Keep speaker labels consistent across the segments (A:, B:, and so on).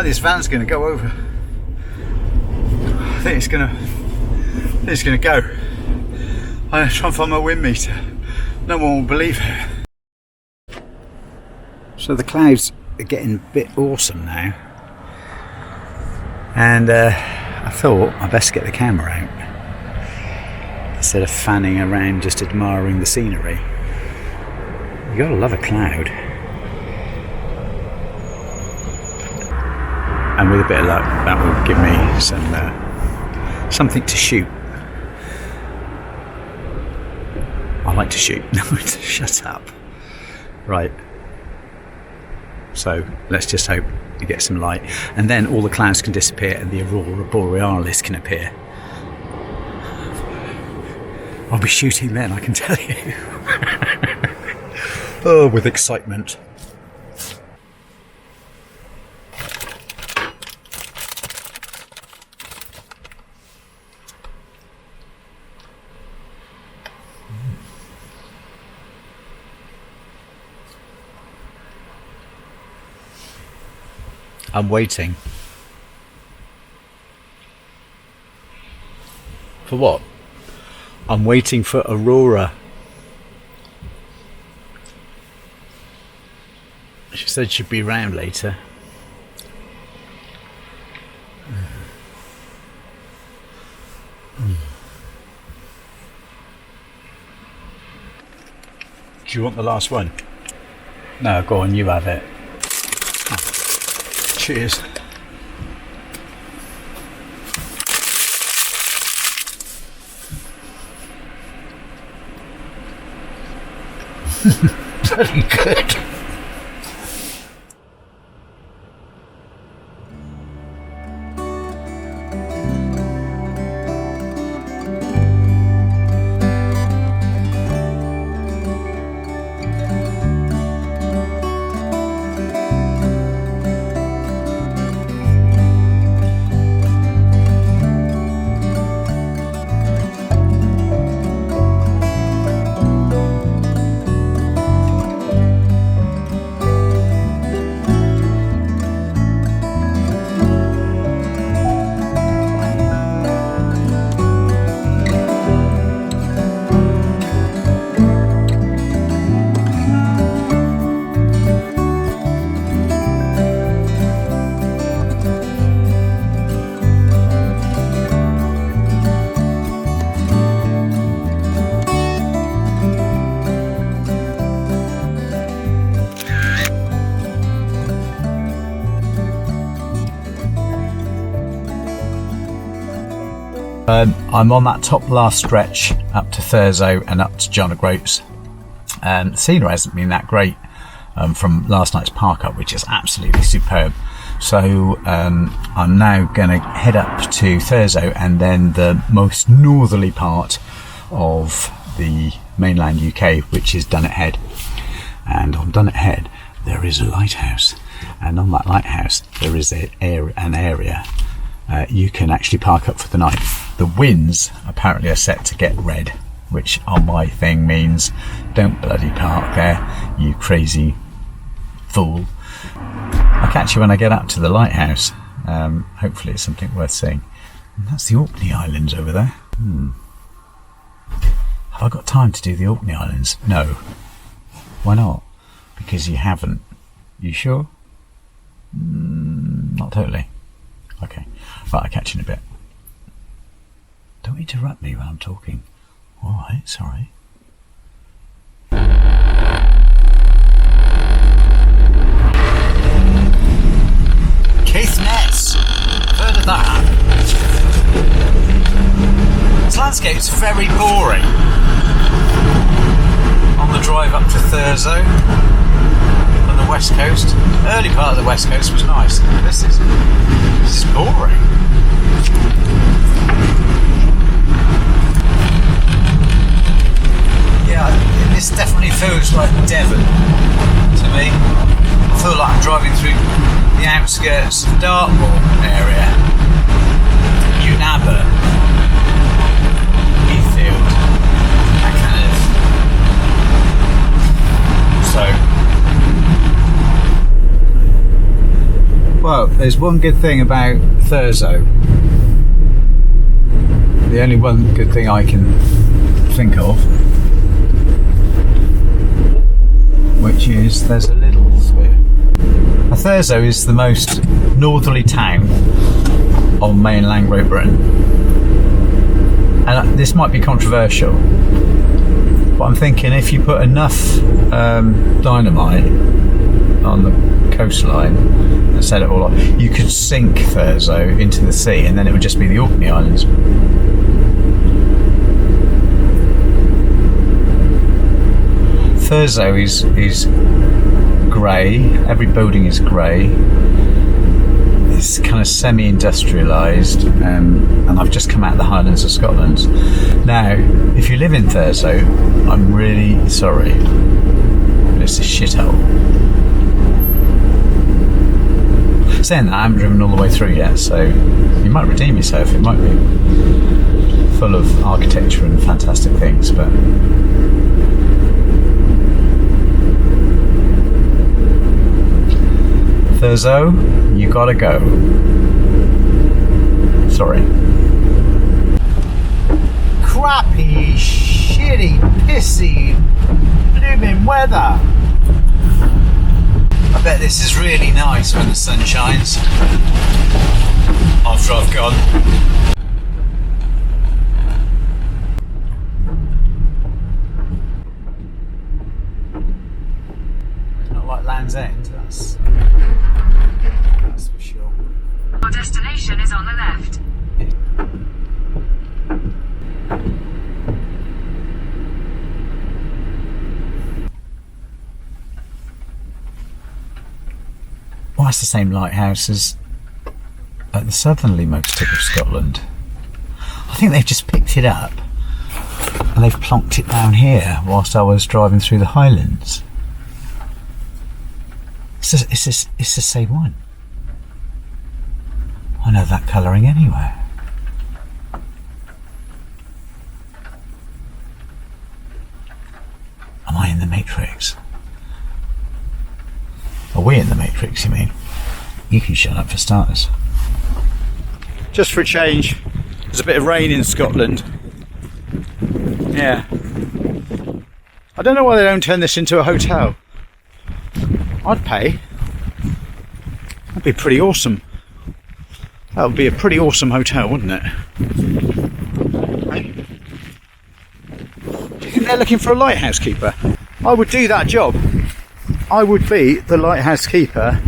A: think this van's going to go over. I think it's going to go. I'm going to try and find my wind meter. No one will believe it. So the clouds are getting a bit awesome now. And I thought I'd best get the camera out instead of fanning around just admiring the scenery. You gotta love a cloud. And with a bit of luck, that will give me something to shoot. I like to shoot. No, shut up. Right. So let's just hope you get some light, and then all the clouds can disappear and the aurora borealis can appear. I'll be shooting then, I can tell you. Oh, with excitement. I'm waiting. For what? I'm waiting for aurora. She said she'd be round later. Do you want the last one? No, go on, you have it. Cheers. Very good. I'm on that top last stretch up to Thurso and up to John O'Groats. The scenery hasn't been that great from last night's park up, which is absolutely superb. So I'm now going to head up to Thurso and then the most northerly part of the mainland UK, which is Dunnet Head. And on Dunnet Head there is a lighthouse, and on that lighthouse there is an area you can actually park up for the night. The winds apparently are set to get red, which on my thing means don't bloody park there, you crazy fool. I'll catch you when I get up to the lighthouse. Hopefully it's something worth seeing. And that's the Orkney Islands over there. Have I got time to do the Orkney Islands? No. Why not? Because you haven't. You sure? Not totally. Okay. Right, I'll catch you in a bit. Don't interrupt me when I'm talking. Alright, sorry. Caithness! I've heard of that. This landscape's very boring. On the drive up to Thurso on the west coast. Early part of the west coast was nice. This is boring. Yeah, this definitely feels like Devon to me. I feel like I'm driving through the outskirts of Dartmoor area, Unaba, Heathfield, that kind of. So Well, there's one good thing about Thurso. The only one good thing I can think of, which is there's a little sphere. Thurso is the most northerly town on mainland Great Britain, and this might be controversial, but I'm thinking if you put enough dynamite on the coastline and set it all off, you could sink Thurso into the sea, and then it would just be the Orkney Islands. Thurso is grey, every building is grey, it's kind of semi-industrialised, and I've just come out of the Highlands of Scotland. Now, if you live in Thurso, I'm really sorry, but it's a shithole. Saying that, I haven't driven all the way through yet, so you might redeem yourself. It might be full of architecture and fantastic things, but Thurso, you gotta go. Sorry. Crappy, shitty, pissy, blooming weather. I bet this is really nice when the sun shines after I've gone. It's not like Land's End, that's for sure.
B: Our destination is on the left.
A: Well, it's the same lighthouse as at the southerly most tip of Scotland. I think they've just picked it up and they've plonked it down here whilst I was driving through the Highlands. It's the same one. I know that colouring anywhere. Am I in the Matrix? Are we in the Matrix, you mean? You can shut up for starters. Just for a change, there's a bit of rain in Scotland. Yeah. I don't know why they don't turn this into a hotel. I'd pay. That'd be pretty awesome. That would be a pretty awesome hotel, wouldn't it? Hey? Do you think they're looking for a lighthouse keeper? I would do that job. I would be the lighthouse keeper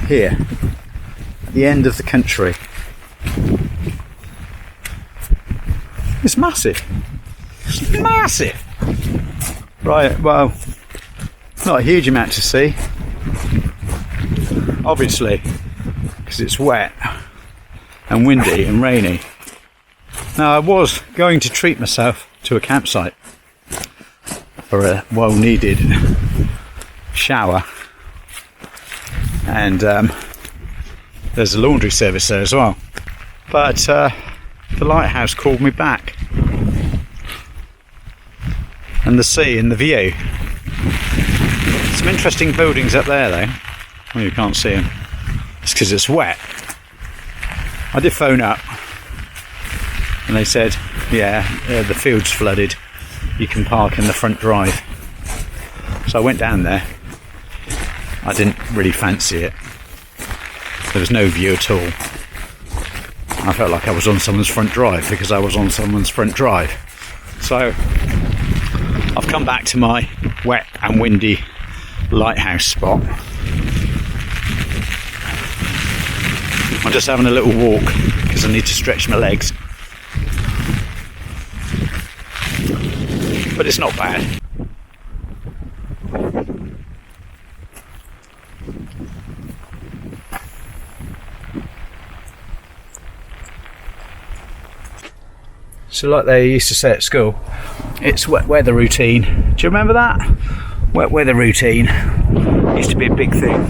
A: here, the end of the country. It's massive. It's massive. Right, well, not a huge amount to see, obviously, because it's wet and windy and rainy. Now, I was going to treat myself to a campsite for a well-needed shower, and there's a laundry service there as well, but the lighthouse called me back, and the sea and the view. Some interesting buildings up there though. Well, you can't see them, it's because it's wet. I did phone up and they said, yeah, the field's flooded, you can park in the front drive. So I went down there. I didn't really fancy it. There was no view at all. I felt like I was on someone's front drive because I was on someone's front drive. So I've come back to my wet and windy lighthouse spot. I'm just having a little walk because I need to stretch my legs. But it's not bad. So like they used to say at school, it's wet weather routine. Do you remember that? Wet weather routine used to be a big thing.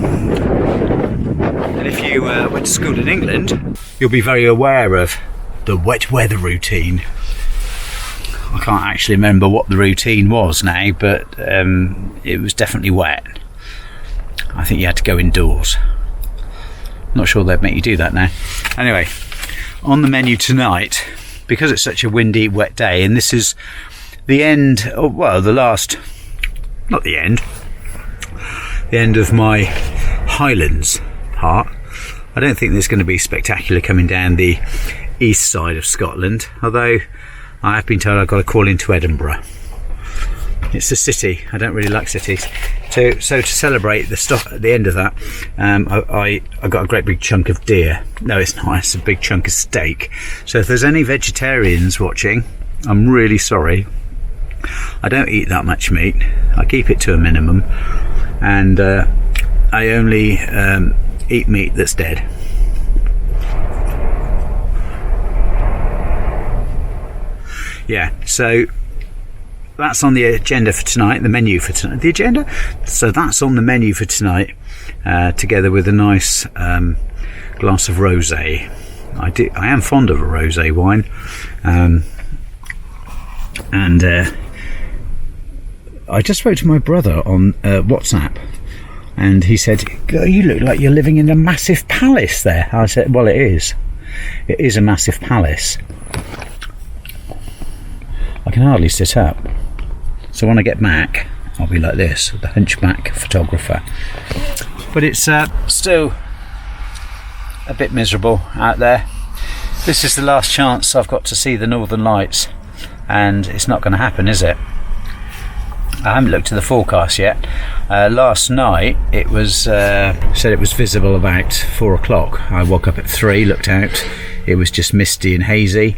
A: And if you went to school in England, you'll be very aware of the wet weather routine. I can't actually remember what the routine was now, but it was definitely wet. I think you had to go indoors. Not sure they'd make you do that now. Anyway, on the menu tonight, because it's such a windy, wet day, and this is the end, well, the last, not the end of my Highlands part. I don't think there's going to be spectacular coming down the east side of Scotland, although I have been told I've got to call into Edinburgh. It's a city. I don't really like cities. So to celebrate the end of that, I got a great big chunk of deer. No, it's not. It's a big chunk of steak. So if there's any vegetarians watching, I'm really sorry. I don't eat that much meat. I keep it to a minimum, and I only eat meat that's dead. Yeah, so that's on the agenda for tonight, the menu for tonight. The agenda? So that's on the menu for tonight, together with a nice glass of rosé. I am fond of a rosé wine, and I just spoke to my brother on WhatsApp, and he said, "You look like you're living in a massive palace there." I said, "Well, it is. It is a massive palace. I can hardly sit up. So when I get back, I'll be like this, the hunchback photographer." But it's still a bit miserable out there. This is the last chance I've got to see the Northern Lights, and it's not going to happen, is it? I haven't looked at the forecast yet. Last night it was said it was visible about 4 o'clock. I woke up at 3, looked out, it was just misty and hazy.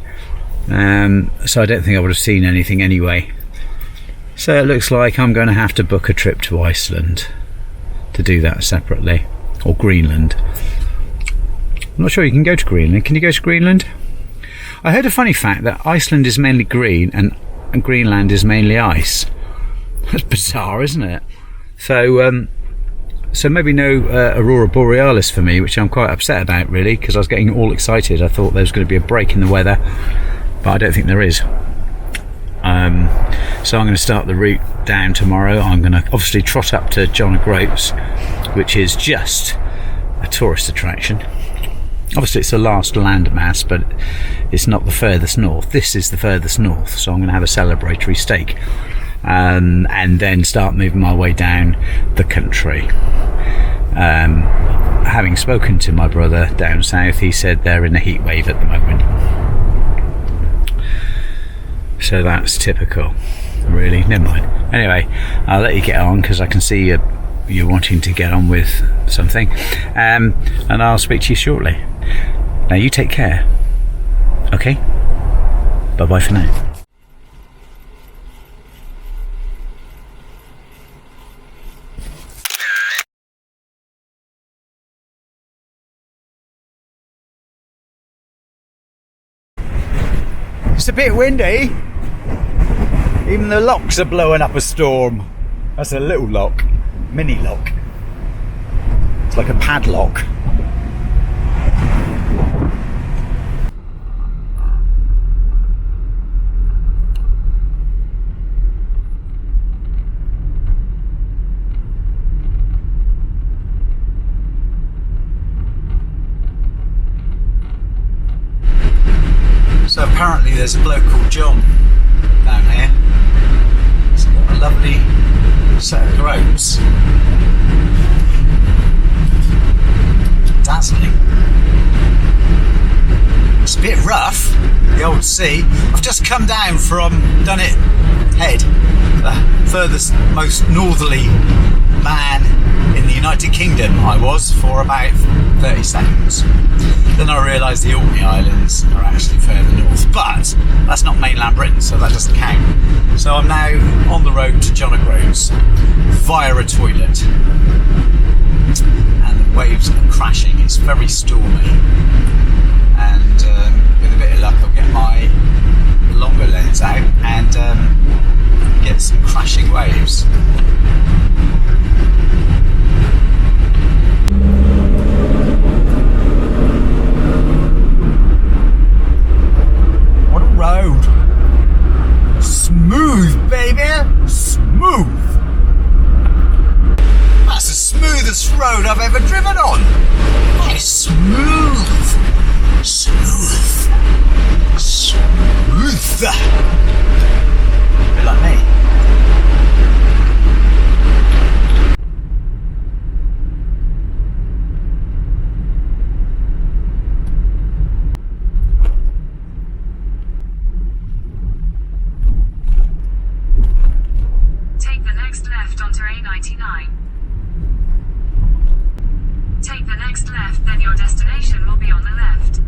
A: So I don't think I would have seen anything anyway. So it looks like I'm going to have to book a trip to Iceland to do that separately, or Greenland. I'm not sure you can go to Greenland. Can you go to Greenland? I heard a funny fact that Iceland is mainly green and Greenland is mainly ice. That's bizarre, isn't it? So maybe no Aurora Borealis for me, which I'm quite upset about, really, because I was getting all excited. I thought there was going to be a break in the weather, but I don't think there is. So I'm going to start the route down tomorrow. I'm going to obviously trot up to John O'Groats, which is just a tourist attraction. Obviously it's the last landmass, but it's not the furthest north. This is the furthest north, so I'm going to have a celebratory steak, and then start moving my way down the country. Having spoken to my brother down south, he said they're in a heat wave at the moment. So that's typical, really. Never mind. Anyway, I'll let you get on, because I can see you're wanting to get on with something, and I'll speak to you shortly. Now you take care. Okay? Bye bye for now. It's a bit windy. Even the locks are blowing up a storm. That's a little lock, mini lock. It's like a padlock. So apparently there's a bloke called John down here. He's got a lovely set of groats. Dazzling. It's a bit rough, the old sea. I've just come down from Dunnets Head, the furthest, most northerly man in the United Kingdom I was for about 30 seconds. Then I realised the Orkney Islands are actually further north, but that's not mainland Britain, so that doesn't count. So I'm now on the road to John O'Groats via a toilet, and the waves are crashing. It's very stormy, and with a bit of luck I'll get my longer lens out and get some crashing waves. What a road! Smooth, baby! Smooth! That's the smoothest road I've ever driven on! I swear.
B: Your destination will be on the left.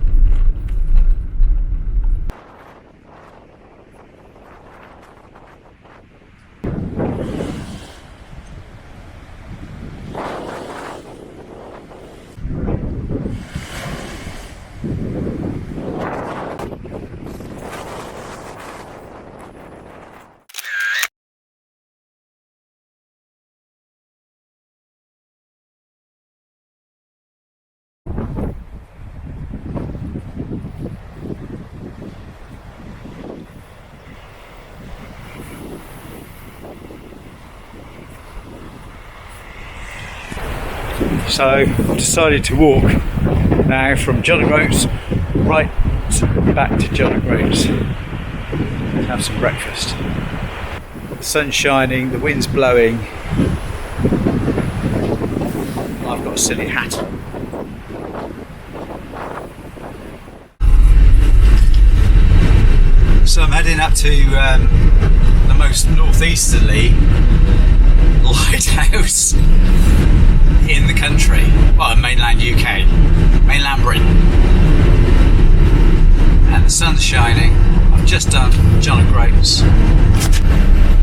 A: So I've decided to walk now from John O'Groats right back to John O'Groats to have some breakfast. The sun's shining, the wind's blowing. I've got a silly hat on. So I'm heading up to the most northeasterly lighthouse in the country, well, mainland UK, mainland Britain, and the sun's shining. I've just done John O'Groats.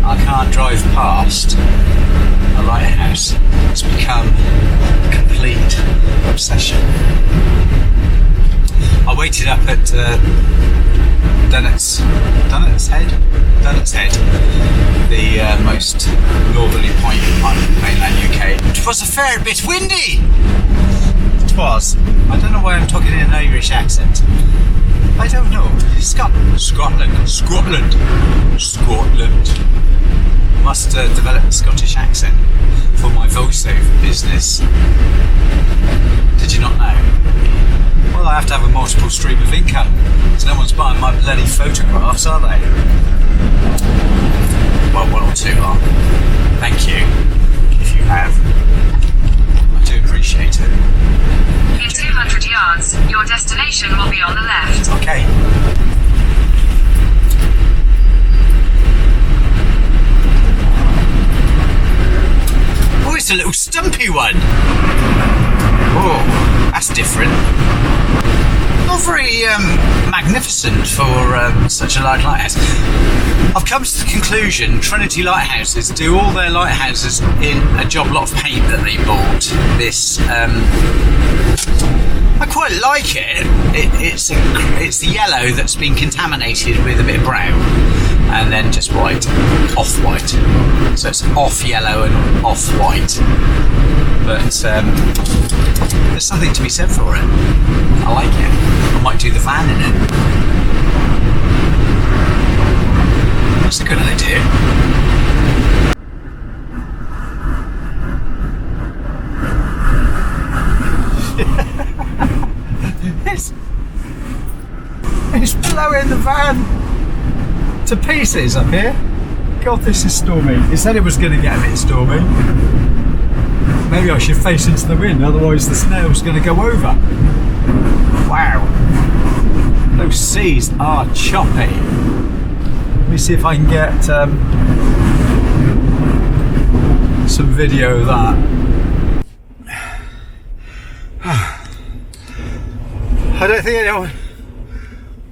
A: I can't drive past a lighthouse. It's become a complete obsession. I waited up at Dunnets Head, the most northerly point on mainland UK. It was a fair bit windy. It was. I don't know why I'm talking in an Irish accent. I don't know. Scotland. Must develop a Scottish accent for my voiceover business. Did you not know? Well, I have to have a multiple stream of income, so no one's buying my bloody photographs, are they? Well, one or two are. Thank you, if you have. I do appreciate it.
B: In 200 yards, your destination will be on the left.
A: Okay. Oh, it's a little stumpy one. Oh, that's different. Not very magnificent for such a large lighthouse. I've come to the conclusion Trinity Lighthouses do all their lighthouses in a job lot of paint that they bought. This, I quite like it. It's the yellow that's been contaminated with a bit of brown, and then just white, off-white. So it's off yellow and off white. But there's something to be said for it. I like it. I might do the van in it. That's a good idea. It's blowing the van to pieces up here. God, this is stormy. It said it was going to get a bit stormy. Maybe I should face into the wind, otherwise the snail's going to go over. Wow. Those seas are choppy. Let me see if I can get some video of that. I don't think anyone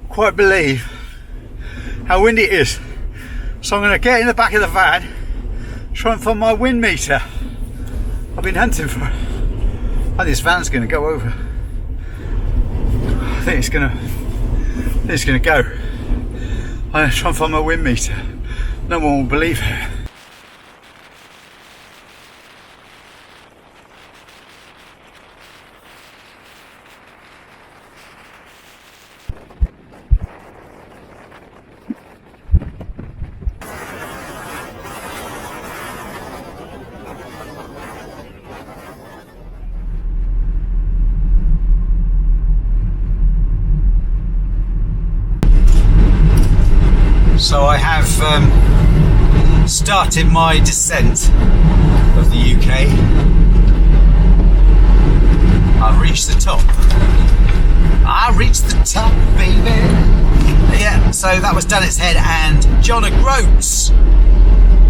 A: quite believe how windy it is. So I'm going to get in the back of the van, try and find my wind meter. I've been hunting for it. I think this van's going to go over. I think it's going to go. I'm going to try and find my wind meter. No one will believe it. So I have started my descent of the UK. I've reached the top. I reached the top, baby. Yeah, so that was Dunnets Head and John O'Groats.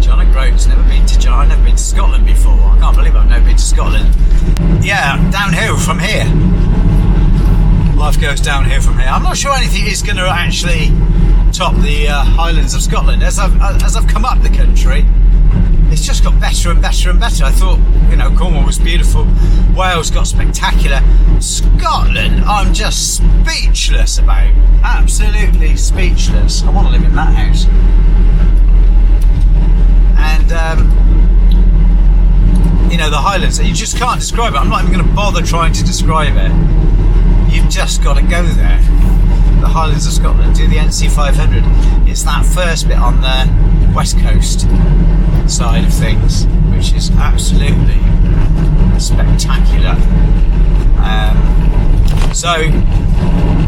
A: John O'Groats, I've never been to Scotland before. I can't believe I've never been to Scotland. Yeah, downhill from here. life goes down here from here. I'm not sure anything is going to actually top the Highlands of Scotland. As I've come up the country, it's just got better and better and better. I thought, you know, Cornwall was beautiful, Wales got spectacular. Scotland, I'm just speechless about. Absolutely speechless. I want to live in that house. And you know, the Highlands, you just can't describe it. I'm not even going to bother trying to describe it. You've just got to go there. The Highlands of Scotland, do the NC 500. It's that first bit on the west coast side of things, which is absolutely spectacular. So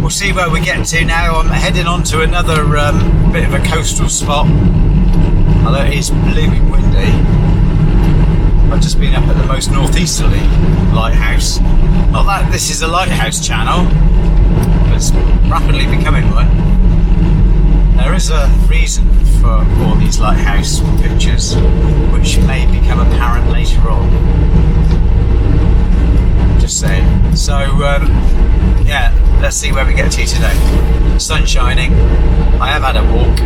A: we'll see where we get to now. I'm heading on to another bit of a coastal spot, although it is blooming windy. I've just been up at the most northeasterly lighthouse. Not that this is a lighthouse channel, but it's rapidly becoming one. There is a reason for all these lighthouse pictures, which may become apparent later on. Just saying. So, yeah, let's see where we get to today. Sun shining. I have had a walk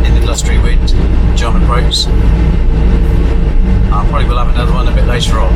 A: in the blustery wind, John approach. I probably will have another one a bit later on.